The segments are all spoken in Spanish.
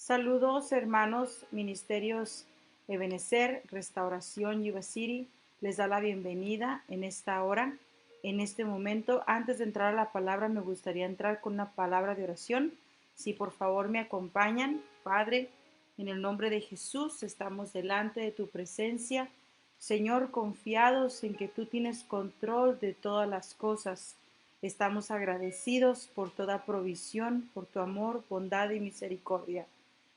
Saludos, hermanos, ministerios Ebenecer, Restauración, Yuba City. Les da la bienvenida en esta hora, en este momento. Antes de entrar a la palabra, me gustaría entrar con una palabra de oración. Si por favor me acompañan, Padre, en el nombre de Jesús, estamos delante de tu presencia. Señor, confiados en que tú tienes control de todas las cosas. Estamos agradecidos por toda provisión, por tu amor, bondad y misericordia.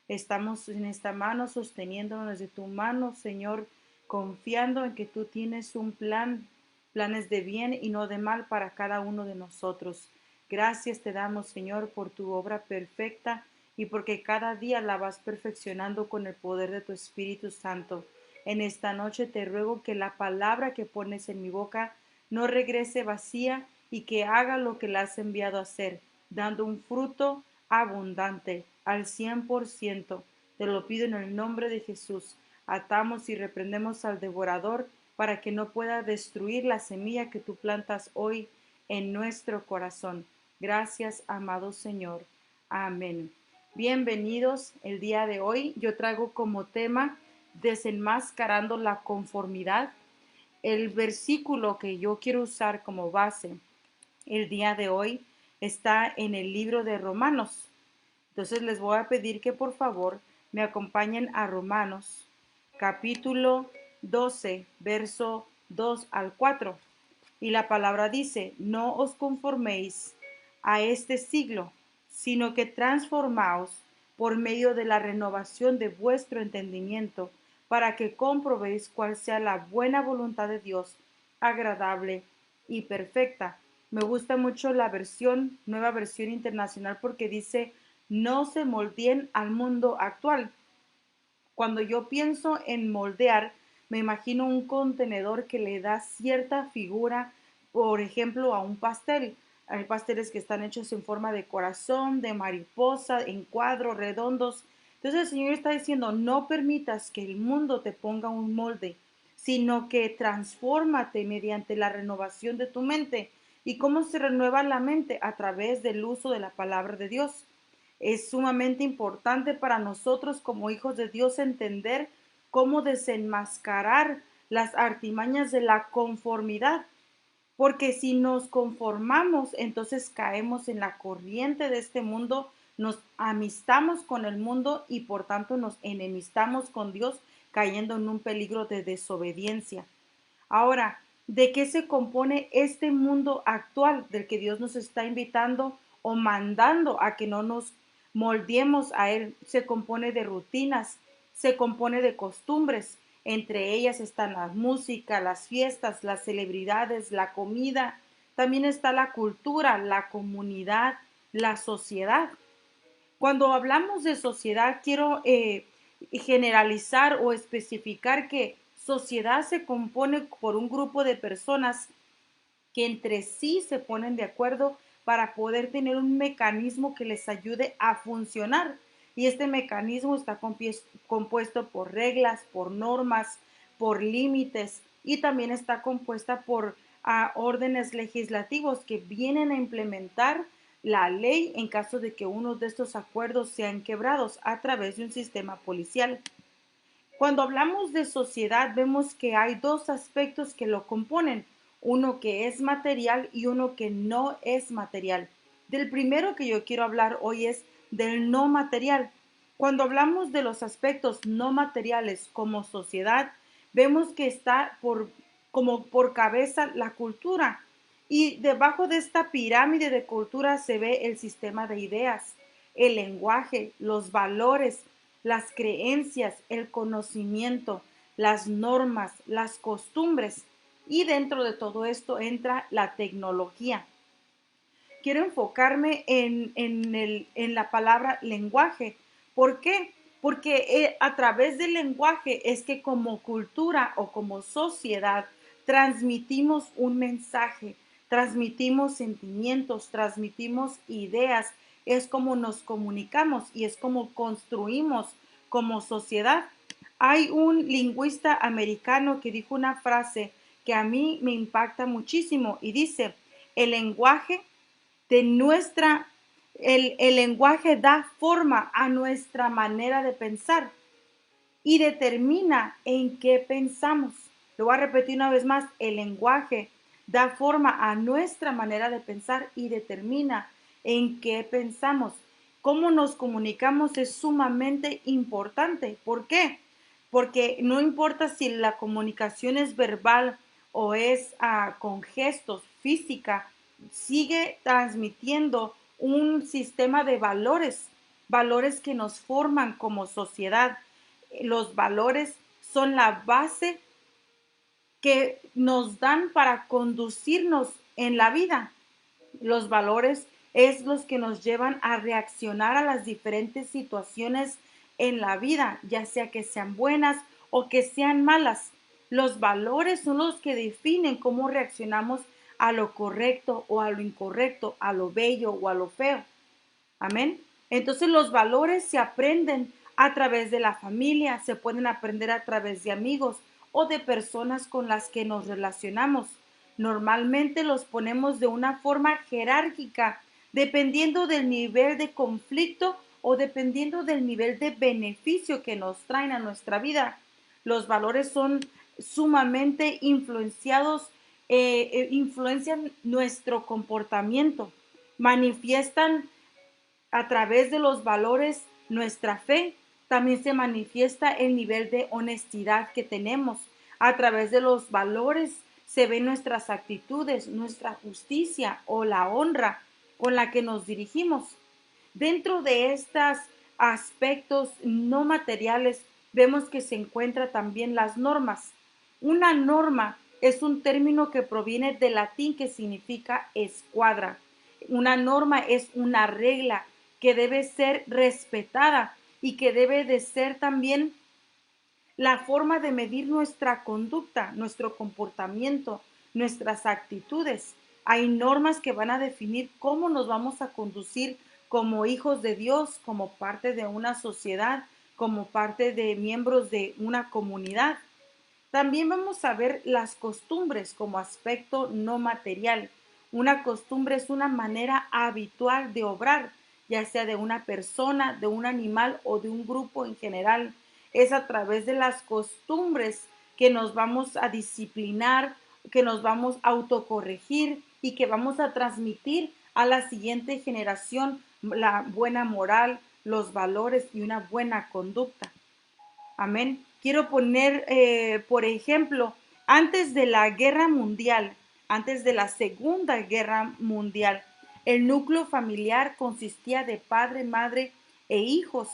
Estamos en esta mano sosteniéndonos de tu mano, Señor, confiando en que tú tienes un plan, planes de bien y no de mal para cada uno de nosotros. Gracias te damos, Señor, por tu obra perfecta y porque cada día la vas perfeccionando con el poder de tu Espíritu Santo. En esta noche te ruego que la palabra que pones en mi boca no regrese vacía y que haga lo que la has enviado a hacer, dando un fruto abundante al 100%. Te lo pido en el nombre de Jesús. Atamos y reprendemos al devorador para que no pueda destruir la semilla que tú plantas hoy en nuestro corazón. Gracias, amado Señor. Amén. Bienvenidos el día de hoy. Yo traigo como tema desenmascarando la conformidad. El versículo que yo quiero usar como base el día de hoy está en el libro de Romanos. Entonces les voy a pedir que por favor me acompañen a Romanos capítulo 12, verso 2 al 4. Y la palabra dice, no os conforméis a este siglo, sino que transformaos por medio de la renovación de vuestro entendimiento, para que comprobéis cuál sea la buena voluntad de Dios, agradable y perfecta. Me gusta mucho la nueva versión internacional, porque dice, no se moldeen al mundo actual. Cuando yo pienso en moldear, me imagino un contenedor que le da cierta figura, por ejemplo, a un pastel. Hay pasteles que están hechos en forma de corazón, de mariposa, en cuadros redondos. Entonces el Señor está diciendo, no permitas que el mundo te ponga un molde, sino que transfórmate mediante la renovación de tu mente. ¿Y cómo se renueva la mente? A través del uso de la palabra de Dios. Es sumamente importante para nosotros como hijos de Dios entender cómo desenmascarar las artimañas de la conformidad, porque si nos conformamos, entonces caemos en la corriente de este mundo, nos amistamos con el mundo y por tanto nos enemistamos con Dios, cayendo en un peligro de desobediencia. Ahora, ¿de qué se compone este mundo actual del que Dios nos está invitando o mandando a que no nos moldeemos a Él? Se compone de rutinas, se compone de costumbres. Entre ellas están la música, las fiestas, las celebridades, la comida. También está la cultura, la comunidad, la sociedad. Cuando hablamos de sociedad, quiero generalizar o especificar que sociedad se compone por un grupo de personas que entre sí se ponen de acuerdo para poder tener un mecanismo que les ayude a funcionar. Y este mecanismo está compuesto por reglas, por normas, por límites y también está compuesta por órdenes legislativos que vienen a implementar la ley en caso de que uno de estos acuerdos sean quebrados a través de un sistema policial. Cuando hablamos de sociedad, vemos que hay dos aspectos que lo componen, uno que es material y uno que no es material. Del primero que yo quiero hablar hoy es del no material. Cuando hablamos de los aspectos no materiales como sociedad, vemos que está como por cabeza la cultura. Y debajo de esta pirámide de cultura se ve el sistema de ideas, el lenguaje, los valores, las creencias, el conocimiento, las normas, las costumbres. Y dentro de todo esto entra la tecnología. Quiero enfocarme en la palabra lenguaje. ¿Por qué? Porque a través del lenguaje es que como cultura o como sociedad transmitimos un mensaje, transmitimos sentimientos, transmitimos ideas, es como nos comunicamos y es como construimos como sociedad. Hay un lingüista americano que dijo una frase que a mí me impacta muchísimo y dice, el lenguaje de nuestra El lenguaje da forma a nuestra manera de pensar y determina en qué pensamos. Lo voy a repetir una vez más, el lenguaje da forma a nuestra manera de pensar y determina en qué pensamos. Cómo nos comunicamos es sumamente importante. ¿Por qué? Porque no importa si la comunicación es verbal o es con gestos, física, sigue transmitiendo un sistema de valores, valores que nos forman como sociedad. Los valores son la base que nos dan para conducirnos en la vida. Los valores es los que nos llevan a reaccionar a las diferentes situaciones en la vida, ya sea que sean buenas o que sean malas. Los valores son los que definen cómo reaccionamos a lo correcto o a lo incorrecto, a lo bello o a lo feo. Amén. Entonces los valores se aprenden a través de la familia, se pueden aprender a través de amigos o de personas con las que nos relacionamos. Normalmente los ponemos de una forma jerárquica, dependiendo del nivel de conflicto o dependiendo del nivel de beneficio que nos traen a nuestra vida. Los valores son sumamente influenciados, influencian nuestro comportamiento, manifiestan a través de los valores, nuestra fe, también se manifiesta el nivel de honestidad que tenemos. A través de los valores se ven nuestras actitudes, nuestra justicia o la honra con la que nos dirigimos. Dentro de estos aspectos no materiales, vemos que se encuentran también las normas. Una norma es un término que proviene del latín que significa escuadra. Una norma es una regla que debe ser respetada y que debe de ser también la forma de medir nuestra conducta, nuestro comportamiento, nuestras actitudes. Hay normas que van a definir cómo nos vamos a conducir como hijos de Dios, como parte de una sociedad, como parte de miembros de una comunidad. También vamos a ver las costumbres como aspecto no material. Una costumbre es una manera habitual de obrar, ya sea de una persona, de un animal o de un grupo en general. Es a través de las costumbres que nos vamos a disciplinar, que nos vamos a autocorregir y que vamos a transmitir a la siguiente generación la buena moral, los valores y una buena conducta. Amén. Quiero poner, por ejemplo, antes de la guerra mundial, antes de la Segunda Guerra Mundial, el núcleo familiar consistía de padre, madre e hijos.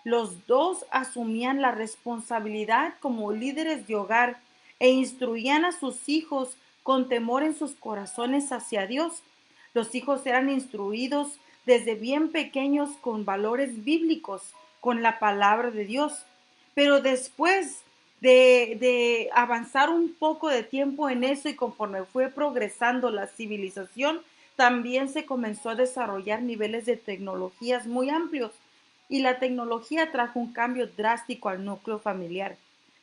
Los dos asumían la responsabilidad como líderes de hogar e instruían a sus hijos con temor en sus corazones hacia Dios. Los hijos eran instruidos desde bien pequeños con valores bíblicos, con la palabra de Dios. Pero después de avanzar un poco de tiempo en eso y conforme fue progresando la civilización, también se comenzó a desarrollar niveles de tecnologías muy amplios y la tecnología trajo un cambio drástico al núcleo familiar.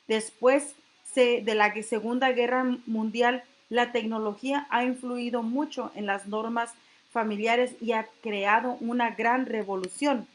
Después de la Segunda Guerra Mundial, la tecnología ha influido mucho en las normas familiares y ha creado una gran revolución.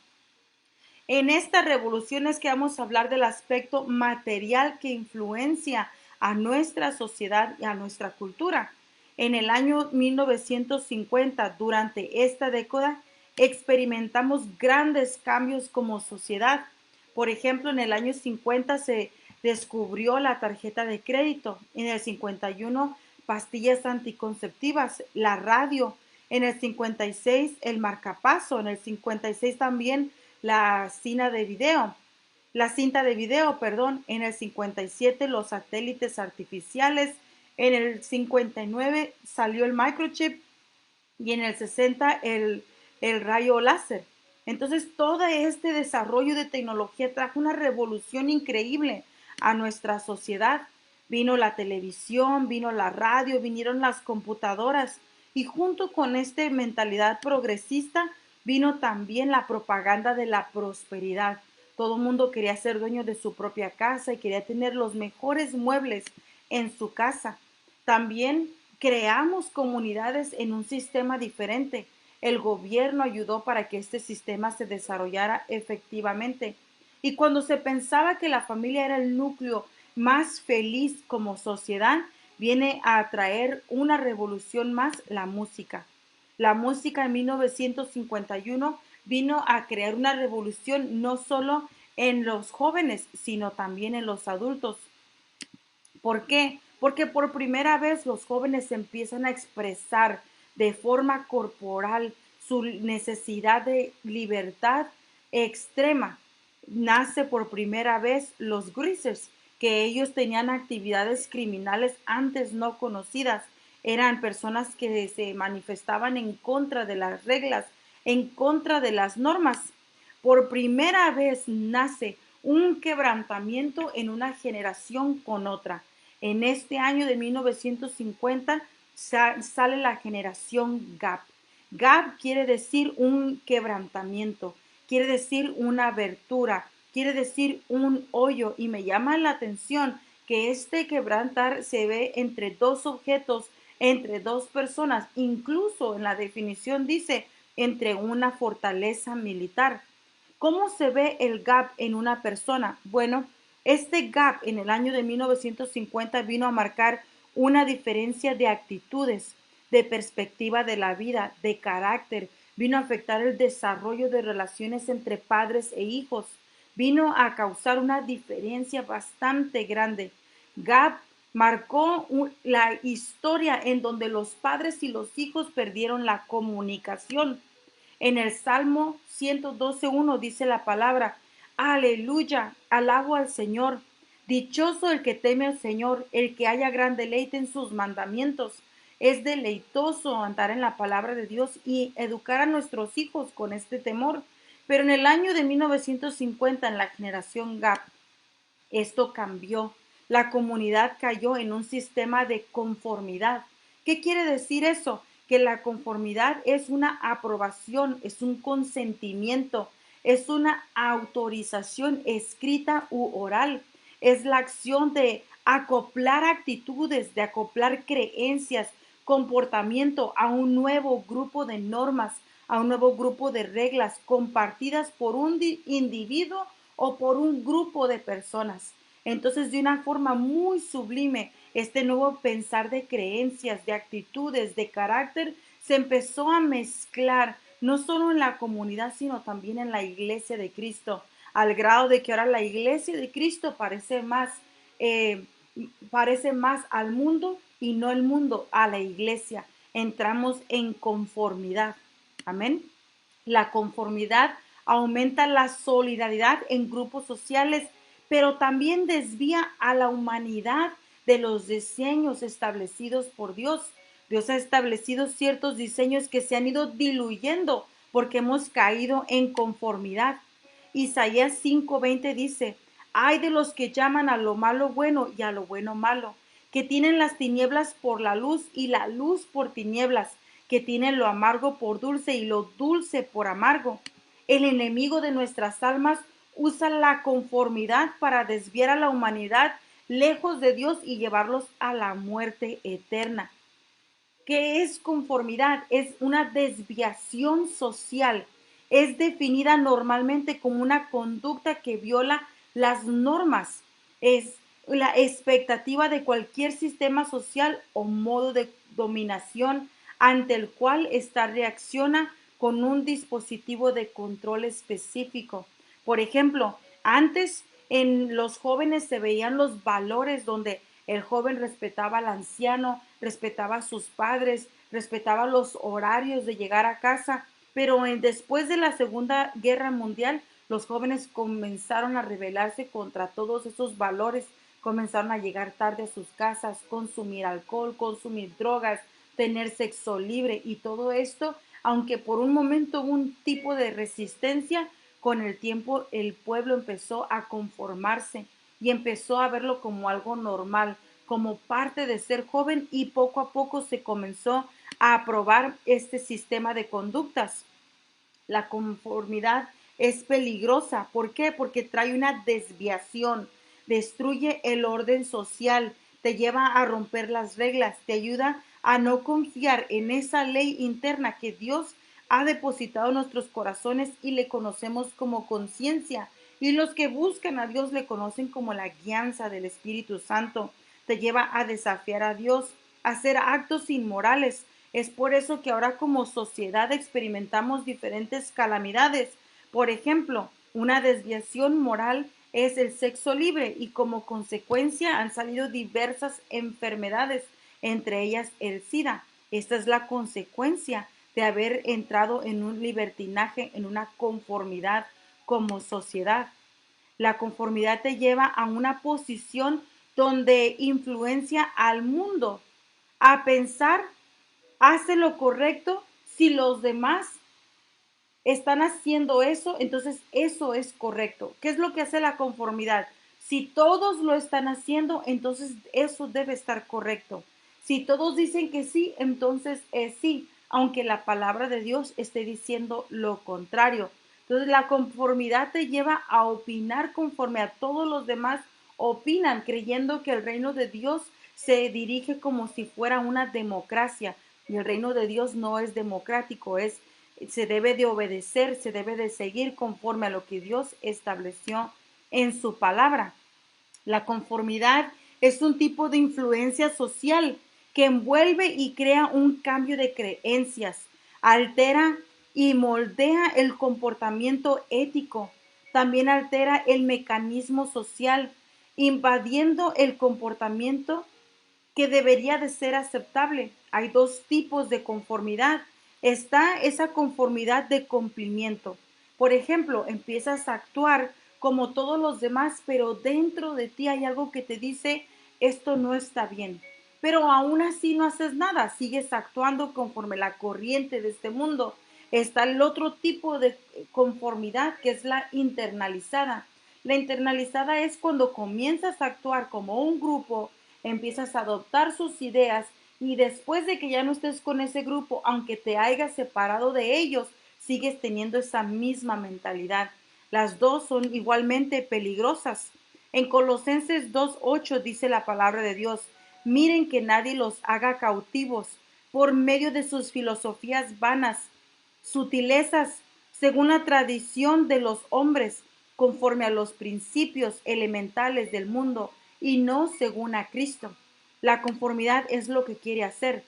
En esta revolución es que vamos a hablar del aspecto material que influencia a nuestra sociedad y a nuestra cultura. En el año 1950, durante esta década, experimentamos grandes cambios como sociedad. Por ejemplo, en el año 50 se descubrió la tarjeta de crédito, en el 51 pastillas anticonceptivas, la radio, en el 56 el marcapaso, en el 56 también la cinta de video, perdón, en el 57 los satélites artificiales, en el 59 salió el microchip y en el 60 el rayo láser. Entonces, todo este desarrollo de tecnología trajo una revolución increíble a nuestra sociedad. Vino la televisión, vino la radio, vinieron las computadoras y junto con esta mentalidad progresista vino también la propaganda de la prosperidad. Todo el mundo quería ser dueño de su propia casa y quería tener los mejores muebles en su casa. También creamos comunidades en un sistema diferente. el gobierno ayudó para que este sistema se desarrollara efectivamente. Y cuando se pensaba que la familia era el núcleo más feliz como sociedad, viene a traer una revolución más: la música. La música en 1951 vino a crear una revolución no solo en los jóvenes, sino también en los adultos. ¿Por qué? Porque por primera vez los jóvenes empiezan a expresar de forma corporal su necesidad de libertad extrema. Nace por primera vez los Greasers, que ellos tenían actividades criminales antes no conocidas. Eran personas que se manifestaban en contra de las reglas, en contra de las normas. Por primera vez nace un quebrantamiento en una generación con otra. En este año de 1950 sale la generación Gap. Gap quiere decir un quebrantamiento, quiere decir una abertura, quiere decir un hoyo, y me llama la atención que este quebrantar se ve entre dos objetos, entre dos personas, incluso en la definición dice entre una fortaleza militar. ¿Cómo se ve el gap en una persona? Bueno, este gap en el año de 1950 vino a marcar una diferencia de actitudes, de perspectiva de la vida, de carácter, vino a afectar el desarrollo de relaciones entre padres e hijos, vino a causar una diferencia bastante grande. Gap marcó la historia en donde los padres y los hijos perdieron la comunicación. En el Salmo 112:1 dice la palabra: aleluya, alabo al Señor. Dichoso el que teme al Señor, el que haya gran deleite en sus mandamientos. Es deleitoso andar en la palabra de Dios y educar a nuestros hijos con este temor. Pero en el año de 1950, en la generación Gap, esto cambió. La comunidad cayó en un sistema de conformidad. ¿Qué quiere decir eso? Que la conformidad es una aprobación, es un consentimiento, es una autorización escrita u oral. Es la acción de acoplar actitudes, de acoplar creencias, comportamiento a un nuevo grupo de normas, a un nuevo grupo de reglas compartidas por un individuo o por un grupo de personas. Entonces, de una forma muy sublime, este nuevo pensar de creencias, de actitudes, de carácter, se empezó a mezclar no solo en la comunidad, sino también en la iglesia de Cristo, al grado de que ahora la iglesia de Cristo eh, parece más al mundo y no el mundo a la iglesia. Entramos en conformidad. Amén. La conformidad aumenta la solidaridad en grupos sociales, pero también desvía a la humanidad de los diseños establecidos por Dios. Dios ha establecido ciertos diseños que se han ido diluyendo porque hemos caído en conformidad. Isaías 5:20 dice: hay de los que llaman a lo malo bueno y a lo bueno malo, que tienen las tinieblas por la luz y la luz por tinieblas, que tienen lo amargo por dulce y lo dulce por amargo. El enemigo de nuestras almas usa la conformidad para desviar a la humanidad lejos de Dios y llevarlos a la muerte eterna. ¿Qué es conformidad? Es una desviación social. Es definida normalmente como una conducta que viola las normas. Es la expectativa de cualquier sistema social o modo de dominación ante el cual ésta reacciona con un dispositivo de control específico. Por ejemplo, antes en los jóvenes se veían los valores donde el joven respetaba al anciano, respetaba a sus padres, respetaba los horarios de llegar a casa, pero después de la Segunda Guerra Mundial, los jóvenes comenzaron a rebelarse contra todos esos valores, comenzaron a llegar tarde a sus casas, consumir alcohol, consumir drogas, tener sexo libre, y todo esto, aunque por un momento hubo un tipo de resistencia, con el tiempo el pueblo empezó a conformarse y empezó a verlo como algo normal, como parte de ser joven, y poco a poco se comenzó a aprobar este sistema de conductas. La conformidad es peligrosa. ¿Por qué? Porque trae una desviación, destruye el orden social, te lleva a romper las reglas, te ayuda a no confiar en esa ley interna que Dios ha depositado en nuestros corazones y le conocemos como conciencia. Y los que buscan a Dios le conocen como la guianza del Espíritu Santo. Te lleva a desafiar a Dios, a hacer actos inmorales. Es por eso que ahora como sociedad experimentamos diferentes calamidades. Por ejemplo, una desviación moral es el sexo libre y como consecuencia han salido diversas enfermedades, entre ellas el SIDA. Esta es la consecuencia de haber entrado en un libertinaje, en una conformidad como sociedad. La conformidad te lleva a una posición donde influencia al mundo a pensar, hace lo correcto si los demás están haciendo eso, entonces eso es correcto. ¿Qué es lo que hace la conformidad? Si todos lo están haciendo, entonces eso debe estar correcto. Si todos dicen que sí, entonces es sí, aunque la palabra de Dios esté diciendo lo contrario. Entonces la conformidad te lleva a opinar conforme a todos los demás opinan, creyendo que el reino de Dios se dirige como si fuera una democracia. Y el reino de Dios no es democrático, se debe de obedecer, se debe de seguir conforme a lo que Dios estableció en su palabra. La conformidad es un tipo de influencia social que envuelve y crea un cambio de creencias, altera y moldea el comportamiento ético, también altera el mecanismo social, invadiendo el comportamiento que debería de ser aceptable. Hay dos tipos de conformidad. Está esa conformidad de cumplimiento. Por ejemplo, empiezas a actuar como todos los demás, pero dentro de ti hay algo que te dice, esto no está bien. Pero aún así no haces nada, sigues actuando conforme la corriente de este mundo. Está el otro tipo de conformidad que es la internalizada. La internalizada es cuando comienzas a actuar como un grupo, empiezas a adoptar sus ideas y después de que ya no estés con ese grupo, aunque te hayas separado de ellos, sigues teniendo esa misma mentalidad. Las dos son igualmente peligrosas. En Colosenses 2:8 dice la palabra de Dios, miren que nadie los haga cautivos por medio de sus filosofías vanas, sutilezas, según la tradición de los hombres, conforme a los principios elementales del mundo y no según a Cristo. La conformidad es lo que quiere hacer,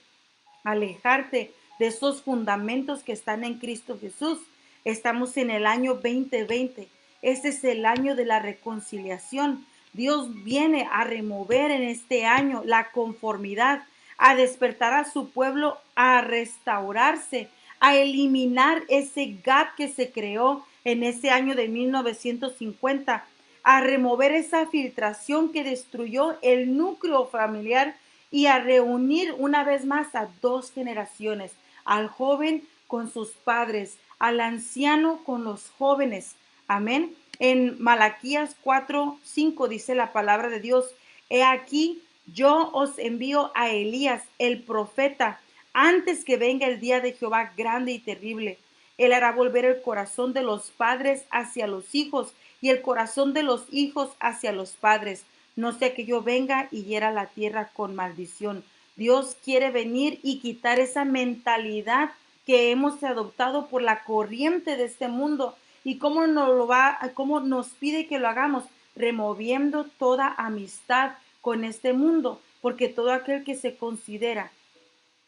alejarte de esos fundamentos que están en Cristo Jesús. Estamos en el año 2020. Este es el año de la reconciliación. Dios viene a remover en este año la conformidad, a despertar a su pueblo, a restaurarse, a eliminar ese gap que se creó en ese año de 1950, a remover esa filtración que destruyó el núcleo familiar y a reunir una vez más a dos generaciones, al joven con sus padres, al anciano con los jóvenes. Amén. En Malaquías 4:5 dice la palabra de Dios, he aquí, yo os envío a Elías, el profeta, antes que venga el día de Jehová grande y terrible. Él hará volver el corazón de los padres hacia los hijos y el corazón de los hijos hacia los padres, no sea que yo venga y hiera la tierra con maldición. Dios quiere venir y quitar esa mentalidad que hemos adoptado por la corriente de este mundo. ¿Y cómo nos pide que lo hagamos? Removiendo toda amistad con este mundo, porque todo aquel que se considera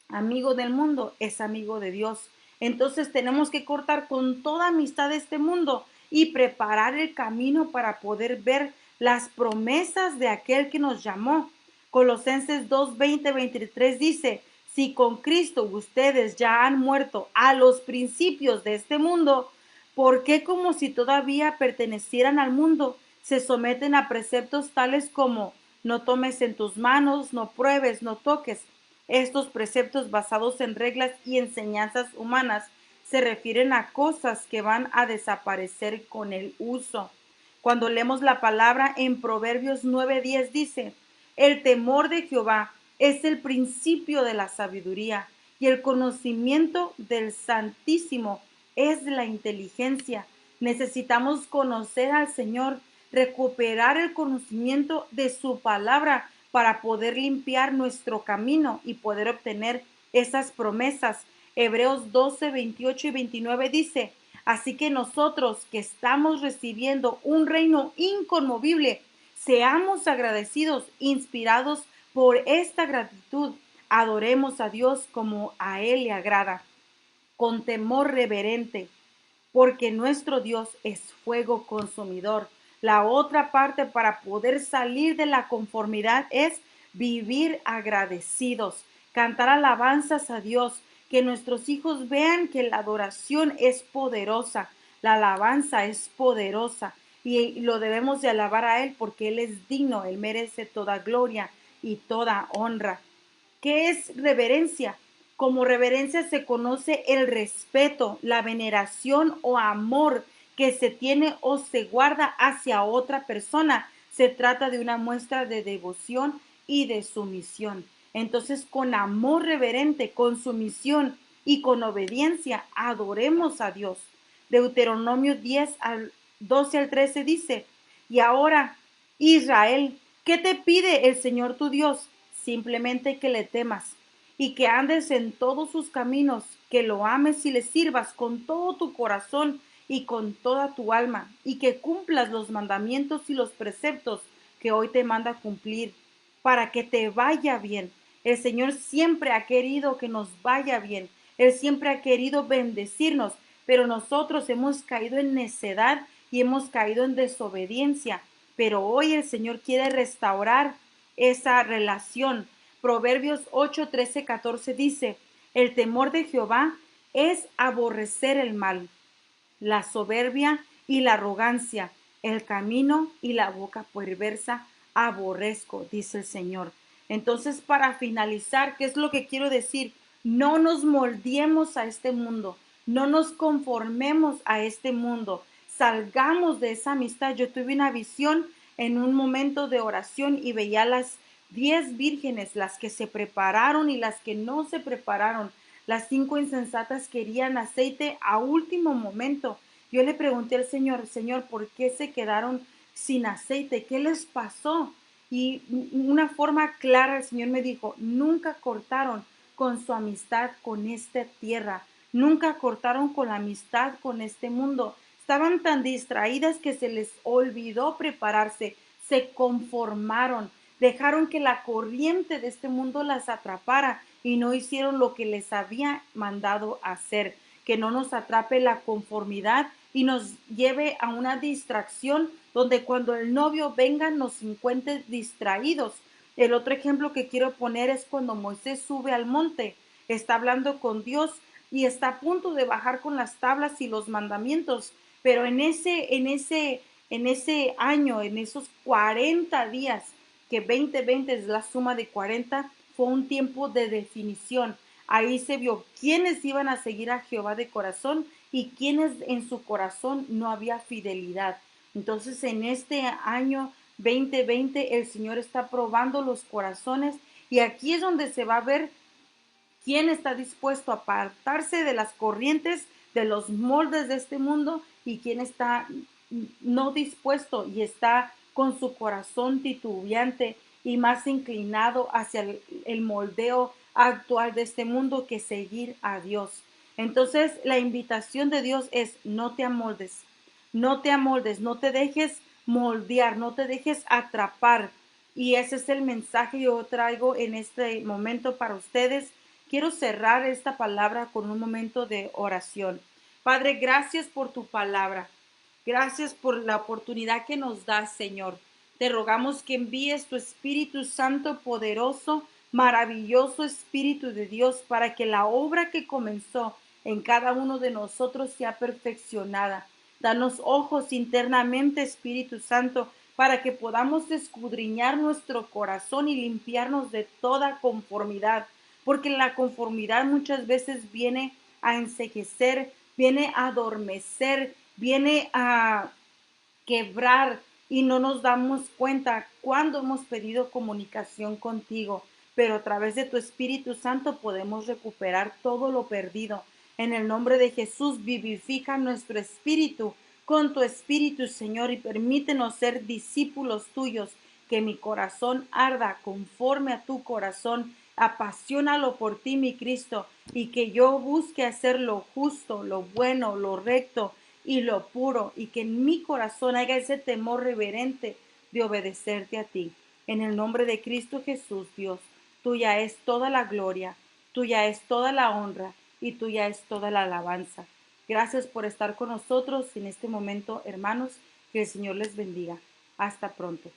amigo del mundo es amigo de Dios. Entonces tenemos que cortar con toda amistad de este mundo y preparar el camino para poder ver las promesas de aquel que nos llamó. Colosenses 2:20-23 dice, si con Cristo ustedes ya han muerto a los principios de este mundo, ¿por qué como si todavía pertenecieran al mundo se someten a preceptos tales como no tomes en tus manos, no pruebes, no toques? Estos preceptos basados en reglas y enseñanzas humanas se refieren a cosas que van a desaparecer con el uso. Cuando leemos la palabra en Proverbios 9:10 dice, el temor de Jehová es el principio de la sabiduría y el conocimiento del Santísimo es la inteligencia. Necesitamos conocer al Señor, recuperar el conocimiento de su palabra para poder limpiar nuestro camino y poder obtener esas promesas. Hebreos 12, 28 y 29 dice, así que nosotros que estamos recibiendo un reino inconmovible, seamos agradecidos, inspirados por esta gratitud, adoremos a Dios como a Él le agrada, con temor reverente, porque nuestro Dios es fuego consumidor. La otra parte para poder salir de la conformidad es vivir agradecidos, cantar alabanzas a Dios, que nuestros hijos vean que la adoración es poderosa, la alabanza es poderosa y lo debemos de alabar a Él porque Él es digno, Él merece toda gloria y toda honra. ¿Qué es reverencia? Como reverencia se conoce el respeto, la veneración o amor que se tiene o se guarda hacia otra persona. Se trata de una muestra de devoción y de sumisión. Entonces, con amor reverente, con sumisión y con obediencia, adoremos a Dios. Deuteronomio 10 al 12 al 13 dice, y ahora, Israel, ¿qué te pide el Señor tu Dios? Simplemente que le temas y que andes en todos sus caminos, que lo ames y le sirvas con todo tu corazón y con toda tu alma, y que cumplas los mandamientos y los preceptos que hoy te manda cumplir, para que te vaya bien. El Señor siempre ha querido que nos vaya bien. Él siempre ha querido bendecirnos, pero nosotros hemos caído en necedad y hemos caído en desobediencia. Pero hoy el Señor quiere restaurar esa relación. Proverbios 8, 13, 14 dice, el temor de Jehová es aborrecer el mal, la soberbia y la arrogancia, el camino y la boca perversa aborrezco, dice el Señor. Entonces, para finalizar, ¿qué es lo que quiero decir? No nos moldeemos a este mundo, no nos conformemos a este mundo, salgamos de esa amistad. Yo tuve una visión en un momento de oración y veía las 10 vírgenes, las que se prepararon y las que no se prepararon. Las 5 insensatas querían aceite a último momento. Yo le pregunté al Señor, Señor, ¿por qué se quedaron sin aceite? ¿Qué les pasó? Y una forma clara el Señor me dijo, nunca cortaron con su amistad con esta tierra, nunca cortaron con la amistad con este mundo. Estaban tan distraídas que se les olvidó prepararse, se conformaron, dejaron que la corriente de este mundo las atrapara y no hicieron lo que les había mandado hacer. Que no nos atrape la conformidad y nos lleve a una distracción donde cuando el novio venga nos encuentre distraídos. El otro ejemplo que quiero poner es cuando Moisés sube al monte, está hablando con Dios y está a punto de bajar con las tablas y los mandamientos, pero en ese año, en esos 40 días, que 20 es la suma de 40, fue un tiempo de definición. Ahí se vio quiénes iban a seguir a Jehová de corazón y quiénes en su corazón no había fidelidad. Entonces, en este año 2020, el Señor está probando los corazones y aquí es donde se va a ver quién está dispuesto a apartarse de las corrientes, de los moldes de este mundo y quién está no dispuesto y está con su corazón titubeante y más inclinado hacia el moldeo actual de este mundo que seguir a Dios. Entonces, la invitación de Dios es no te amoldes, no te amoldes, no te dejes moldear, no te dejes atrapar. Y ese es el mensaje que yo traigo en este momento para ustedes. Quiero cerrar esta palabra con un momento de oración. Padre, gracias por tu palabra. Gracias por la oportunidad que nos das, Señor. Te rogamos que envíes tu Espíritu Santo poderoso, maravilloso Espíritu de Dios, para que la obra que comenzó en cada uno de nosotros sea perfeccionada. Danos ojos internamente, Espíritu Santo, para que podamos escudriñar nuestro corazón y limpiarnos de toda conformidad, porque la conformidad muchas veces viene a enceguecer, viene a adormecer, viene a quebrar y no nos damos cuenta cuando hemos pedido comunicación contigo, pero a través de tu Espíritu Santo podemos recuperar todo lo perdido. En el nombre de Jesús, vivifica nuestro espíritu con tu Espíritu, Señor, y permítenos ser discípulos tuyos, que mi corazón arda conforme a tu corazón Apasionalo por ti, mi Cristo, y que yo busque hacer lo justo, lo bueno, lo recto y lo puro, y que en mi corazón haya ese temor reverente de obedecerte a ti. En el nombre de Cristo Jesús, Dios, tuya es toda la gloria, tuya es toda la honra y tuya es toda la alabanza. Gracias por estar con nosotros en este momento, hermanos. Que el Señor les bendiga. Hasta pronto.